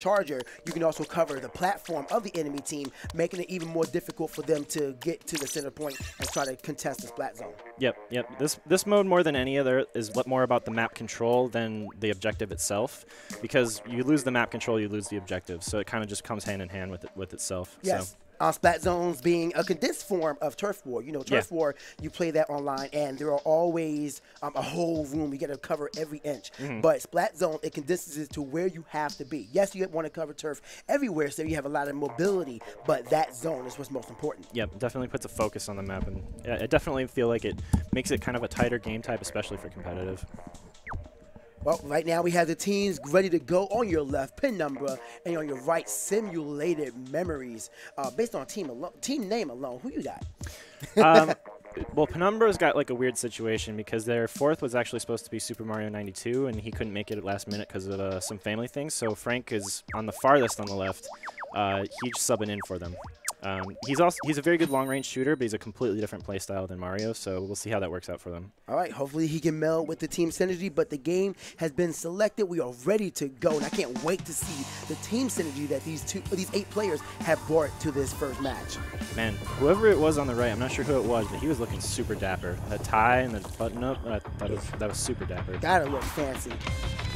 charger, you can also cover the platform of the enemy team, making it even more difficult for them to get to the center point and try to contest the Splat zone. Yep. This mode, more than any other, is more about the map control than the objective itself, because you lose the map control, you lose the objective, so it kind of just comes hand in hand with itself. Yes. So. Splat zones being a condensed form of Turf War. You know, Turf War, you play that online, and there are always a whole room. You get to cover every inch. But Splat zone, it condenses it to where you have to be. Yes, you want to cover turf everywhere, so you have a lot of mobility, but that zone is what's most important. Yep, definitely puts a focus on the map, and I definitely feel like it makes it kind of a tighter game type, especially for competitive. Well, right now we have the teams ready to go. On your left, Penumbra, and on your right, Simulated Memories. Based on team name alone, who you got? Well, Penumbra's got like a weird situation because their fourth was actually supposed to be Super Mario 92, and he couldn't make it at last minute because of some family things. So Frank is on the farthest on the left. He's subbing in for them. He's a very good long-range shooter, but he's a completely different play style than Mario, so we'll see how that works out for them. All right, hopefully he can meld with the team synergy, but the game has been selected. We are ready to go, and I can't wait to see the team synergy that these 8 players have brought to this first match. Man, whoever it was on the right, I'm not sure who it was, but he was looking super dapper. The tie and the button-up, that was super dapper. Gotta look fancy.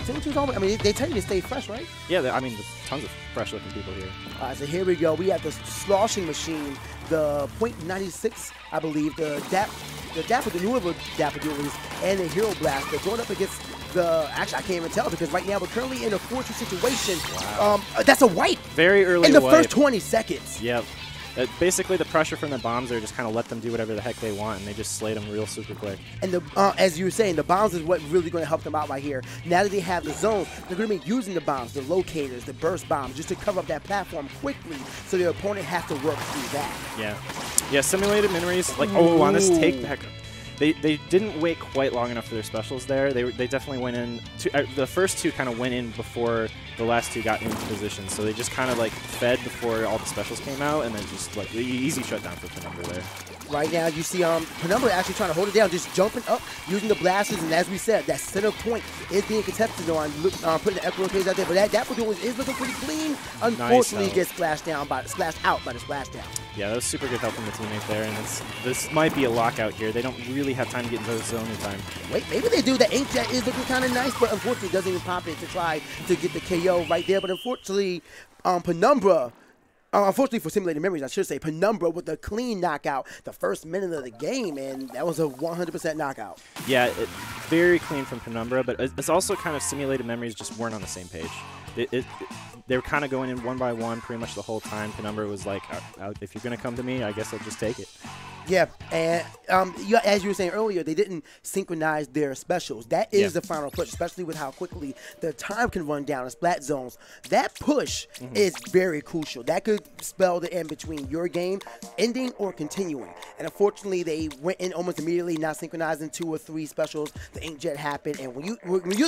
I mean, they tell you to stay fresh, right? Yeah, I mean, there's tons of fresh-looking people here. All right, so here we go. We have the sloshing machine, the .96, I believe, the newer Dapper Dualies, and the Hero Blaster going up against the. Actually, I can't even tell because right now we're currently in a 4-2 situation. Wow. That's a wipe. Very early in the wipe. first 20 seconds. Yep. Basically, the pressure from the bombs there just kind of let them do whatever the heck they want, and they just slayed them real super quick. And as you were saying, the bombs is what really going to help them out right here. Now that they have the zones, they're going to be using the bombs, the locators, the burst bombs, just to cover up that platform quickly, so their opponent has to work through that. Yeah. Simulated Memories, like, on this take back. They didn't wait quite long enough for their specials there. They definitely went in. The first 2 kind of went in before the last 2 got into position. So they just kind of like fed before all the specials came out, and then just like the easy shutdown for Penumbra there. Right now, you see Penumbra actually trying to hold it down, just jumping up, using the blasters, and as we said, that center point is being contested on putting the echo rotators out there, but that Dapper Duel is looking pretty clean. Unfortunately, it gets splashed out by the splashdown. Yeah, that was super good help from the teammate there, and this might be a lockout here. They don't really have time to get into the zone in time. Wait, maybe they do. The inkjet is looking kind of nice, but unfortunately, it doesn't even pop it to try to get the KO right there. But unfortunately, Penumbra. Unfortunately for Simulated Memories, I should say, Penumbra with a clean knockout the first minute of the game, and that was a 100% knockout. Yeah, very clean from Penumbra, but it's also kind of Simulated Memories just weren't on the same page. They were kind of going in one by one pretty much the whole time. Penumbra was like, if you're going to come to me, I guess I'll just take it. Yeah, and as you were saying earlier, they didn't synchronize their specials. That is the final push, especially with how quickly the time can run down in Splat zones. That push is very crucial. That could spell the end between your game ending or continuing. And unfortunately, they went in almost immediately, not synchronizing 2 or 3 specials. The inkjet happened, and when you're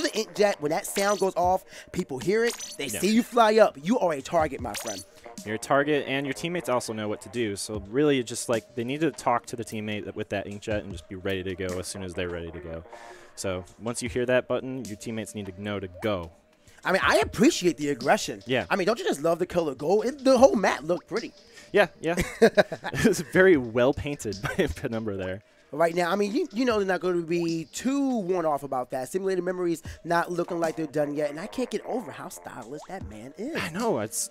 the inkjet, when that sound goes off, people hear it. They see you fly up. You are a target, my friend. You're a target, and your teammates also know what to do. So really, just like they need to talk to the teammate with that inkjet and just be ready to go as soon as they're ready to go. So once you hear that button, your teammates need to know to go. I mean, I appreciate the aggression. Yeah. I mean, don't you just love the color gold? The whole map looked pretty. Yeah. It was very well painted by Penumbra there. Right now, I mean, you know they're not going to be too worn off about that. Simulated Memories not looking like they're done yet, and I can't get over how stylish that man is. I know. It's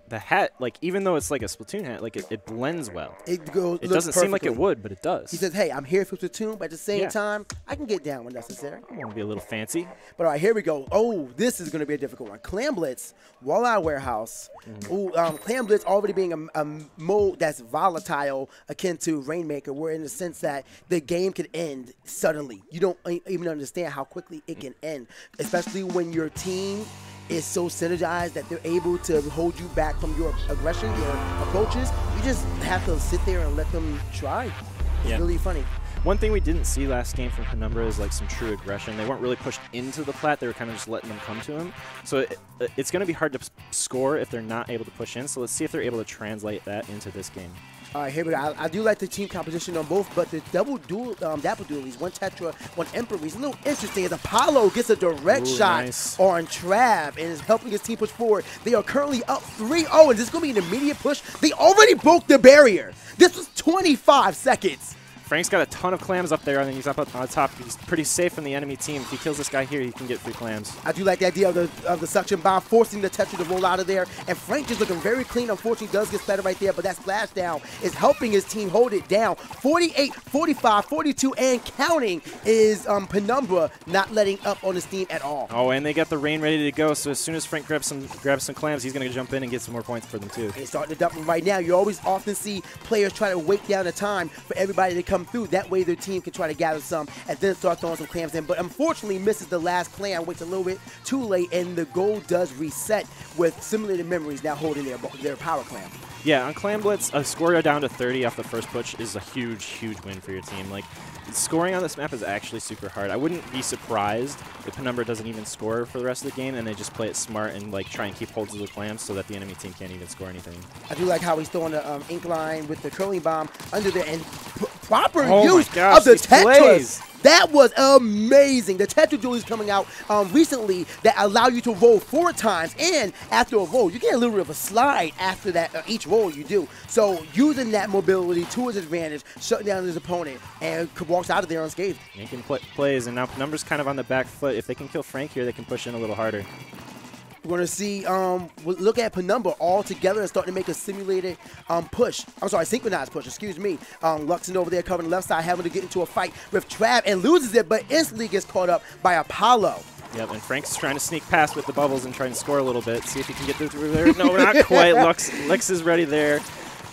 the hat, like, even though it's like a Splatoon hat, like, it blends well. It doesn't seem like it would, but it does. He says, hey, I'm here for Splatoon, but at the same time, I can get down when necessary. I want to be a little fancy. But all right, here we go. Oh, this is going to be a difficult one. Clam Blitz, Walleye Warehouse. Clam Blitz already being a mode that's volatile, akin to Rainmaker, where in the sense that the game can end suddenly. You don't even understand how quickly it can end, especially when your team is so synergized that they're able to hold you back from your aggression, your approaches. You just have to sit there and let them try. It's really funny. One thing we didn't see last game from Penumbra is like some true aggression. They weren't really pushed into the plat. They were kind of just letting them come to him. So it's going to be hard to score if they're not able to push in. So let's see if they're able to translate that into this game. All right, here we go. I do like the team composition on both, but the double dualies, one Tetra, one Emperor, is a little interesting as Apollo gets a direct shot on Trav and is helping his team push forward. They are currently up 3-0, and this is going to be an immediate push. They already broke the barrier. This was 25 seconds. Frank's got a ton of clams up there, and then he's up on top. He's pretty safe from the enemy team. If he kills this guy here, he can get 3 clams. I do like the idea of the suction bomb, forcing the Tetra to roll out of there. And Frank just looking very clean. Unfortunately, does get splattered right there, but that splashdown is helping his team hold it down. 48, 45, 42, and counting is Penumbra not letting up on his team at all. Oh, and they got the rain ready to go, so as soon as Frank grabs some clams, he's going to jump in and get some more points for them, too. He's starting to dump them right now. You always often see players try to wait down the time for everybody to come through. That way their team can try to gather some and then start throwing some clams in. But unfortunately misses the last clam, waits a little bit too late, and the goal does reset with Simulated Memories now holding their power clam. Yeah, on Clam Blitz, a score down to 30 off the first push is a huge, huge win for your team. Like, scoring on this map is actually super hard. I wouldn't be surprised if Penumbra doesn't even score for the rest of the game and they just play it smart and like try and keep holds of the clams so that the enemy team can't even score anything. I do like how he's throwing the ink line with the curling bomb under there and proper use gosh, of the Tetras. plays. That was amazing. The Tetra dualies coming out recently that allow you to roll 4 times, and after a roll, you get a little bit of a slide after that each roll you do. So using that mobility to his advantage, shutting down his opponent, and walks out of there unscathed. Making plays, and now Penumbra's kind of on the back foot. If they can kill Frank here, they can push in a little harder. We're going to see, look at Penumbra all together and starting to make a simulated push. I'm sorry, synchronized push, excuse me. Luxon over there covering the left side, having to get into a fight with Trav and loses it, but instantly gets caught up by Apollo. Yep, and Frank's trying to sneak past with the bubbles and trying to score a little bit. See if he can get through there. No, not quite. Lex is ready there.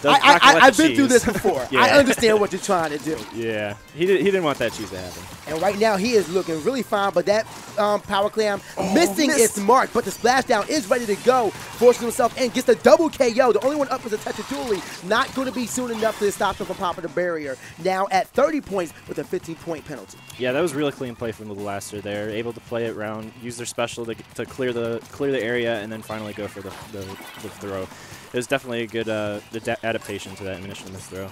I've been through this before. Yeah. I understand what you're trying to do. Yeah, he didn't want that cheese to happen. And right now he is looking really fine, but that power clam missing its mark. But the splashdown is ready to go, forcing himself in, gets the double KO. The only one up is a Tetra dualie. Not going to be soon enough to stop him from popping the barrier. Now at 30 points with a 15-point penalty. Yeah, that was really clean play from the Blaster there. Able to play it around, use their special to clear the area, and then finally go for the throw. It was definitely a good adaptation to that initial miss throw.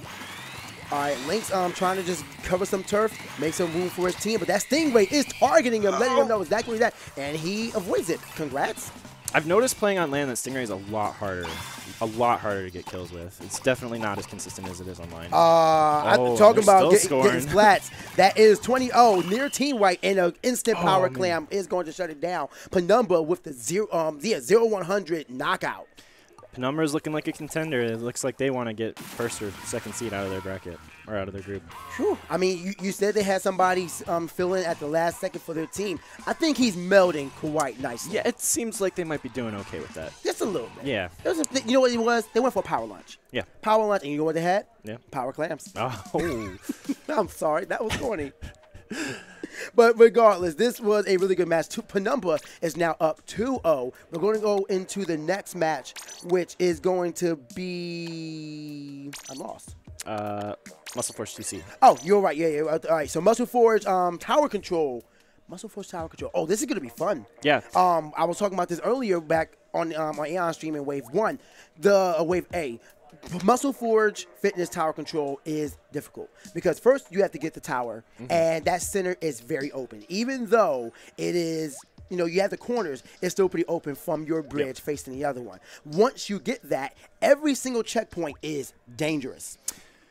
All right, Link's trying to just cover some turf, make some room for his team, but that Stingray is targeting him, letting him know exactly that, and he avoids it. Congrats. I've noticed playing on land that Stingray is a lot harder to get kills with. It's definitely not as consistent as it is online. I'm talking about getting splats. That is 20-0 near team white, and an instant power clam is going to shut it down. Penumbra with the 0-100 knockout. Penumbra is looking like a contender. It looks like they want to get first or second seed out of their bracket or out of their group. Whew. I mean, you said they had somebody fill in at the last second for their team. I think he's melding quite nicely. Yeah, it seems like they might be doing okay with that. Just a little bit. Yeah. You know what it was? They went for a power lunch. Yeah. Power lunch, and you know what they had? Yeah. Power clams. Oh. I'm sorry. That was corny. But regardless, this was a really good match. Penumbra is now up 2-0. We're going to go into the next match, which is going to be... I'm lost. Muscle Force TC. Oh, you're right. Yeah. All right, so Muscle Forge Tower Control. Muscle Forge Tower Control. Oh, this is going to be fun. Yeah. I was talking about this earlier back on Aeon stream in Wave 1. Wave A. Muscle Forge Fitness Tower Control is difficult because first you have to get the tower, and that center is very open. Even though it is, you have the corners, it's still pretty open from your bridge facing the other one. Once you get that, every single checkpoint is dangerous.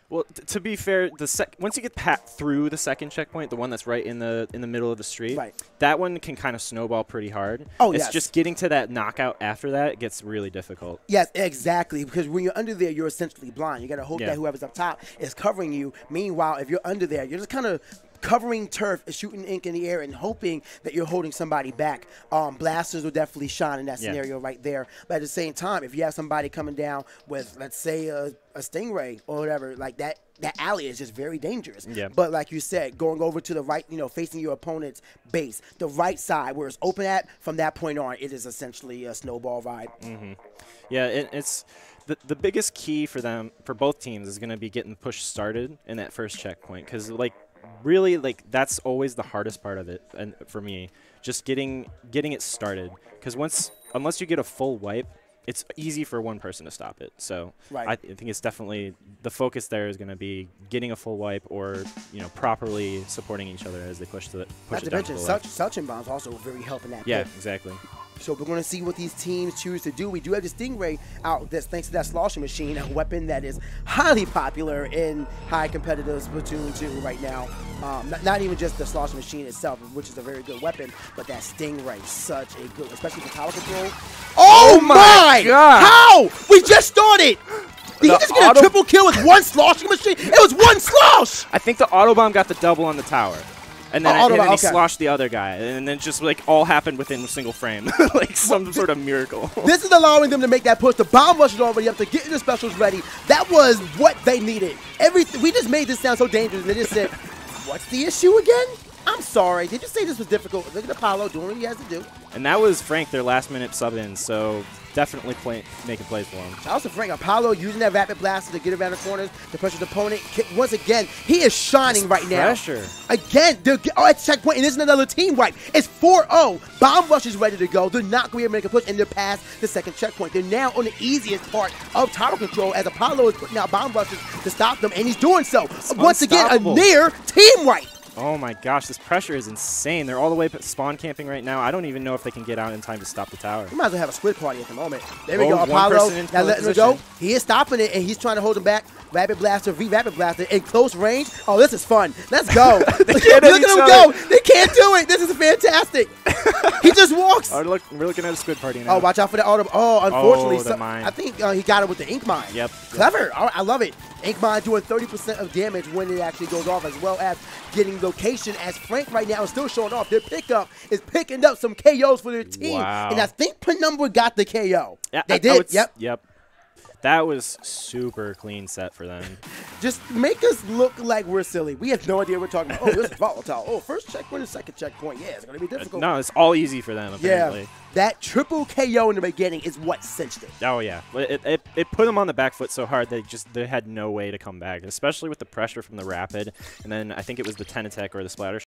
Well, to be fair, once you get through the second checkpoint, the one that's right in the middle of the street, that one can kind of snowball pretty hard. Oh, it's just getting to that knockout after that gets really difficult. Yes, exactly, because when you're under there, you're essentially blind. You got to hope that whoever's up top is covering you. Meanwhile, if you're under there, you're just kind of covering turf, shooting ink in the air, and hoping that you're holding somebody back. Blasters will definitely shine in that scenario right there. But at the same time, if you have somebody coming down with, let's say, a Stingray or whatever, like that alley is just very dangerous. Yeah. But like you said, going over to the right, facing your opponent's base, the right side where it's open at, from that point on, it is essentially a snowball vibe. Yeah, it's the biggest key for both teams is going to be getting the push started in that first checkpoint, because like really, like, that's always the hardest part of it, and for me, just getting it started. Because unless you get a full wipe, it's easy for one person to stop it. So I think it's definitely the focus there is going to be getting a full wipe, or properly supporting each other as they push it down. Not to mention, such bombs also very helping that. Yeah, exactly. So we're going to see what these teams choose to do. We do have the Stingray out that's thanks to that sloshing machine, a weapon that is highly popular in high competitive Splatoon 2 right now. Not even just the sloshing machine itself, which is a very good weapon, but that Stingray, such a good, especially for tower control. Oh my God! How? We just started! Did he just get a triple kill with one sloshing machine? It was one slosh! I think the auto bomb got the double on the tower. And then, he sloshed the other guy, and then just like all happened within a single frame, like some sort of miracle. This is allowing them to make that push. The bomb rush is already up to getting the specials ready. That was what they needed. We just made this sound so dangerous. They just said, "What's the issue again?" I'm sorry. Did you say this was difficult? Look at Apollo doing what he has to do. And that was Frank, their last-minute sub-in, so definitely making plays for him. Shout out to Frank. Apollo using that rapid blaster to get around the corners to pressure the opponent. Once again, he is shining right now. Pressure. Again, at checkpoint, and this is another team wipe. It's 4-0. Bomb Rush is ready to go. They're not going to be able to make a push, and they're past the second checkpoint. They're now on the easiest part of tower control as Apollo is putting out bomb rushes to stop them, and he's doing so. Once again, a near team wipe. Oh my gosh, this pressure is insane. They're all the way spawn camping right now. I don't even know if they can get out in time to stop the tower. We might as well have a squid party at the moment. There we go. Apollo now letting him go. He is stopping it, and he's trying to hold him back. Rapid Blaster, Rapid Blaster in close range. Oh, this is fun. Let's go. Look at him go. They can't do it. This is fantastic. He just walks. Oh, look, we're looking at a squid party now. Oh, watch out for that auto. Oh, unfortunately. Oh, the mine. I think he got it with the Ink Mine. Yep. Clever. I love it. Ink Mine doing 30% of damage when it actually goes off, as well as getting location, as Frank right now is still showing off. Their pickup is picking up some KOs for their team. Wow. And I think Penumbra got the KO. Yeah, they did. Yep. That was super clean set for them. Just make us look like we're silly. We have no idea what we're talking about. Oh, this is volatile. Oh, first checkpoint and second checkpoint. Yeah, it's going to be difficult. No, it's all easy for them, apparently. Yeah, that triple KO in the beginning is what cinched it. Oh, yeah. It put them on the back foot so hard they had no way to come back, especially with the pressure from the Rapid. And then I think it was the 10 attack or the splatter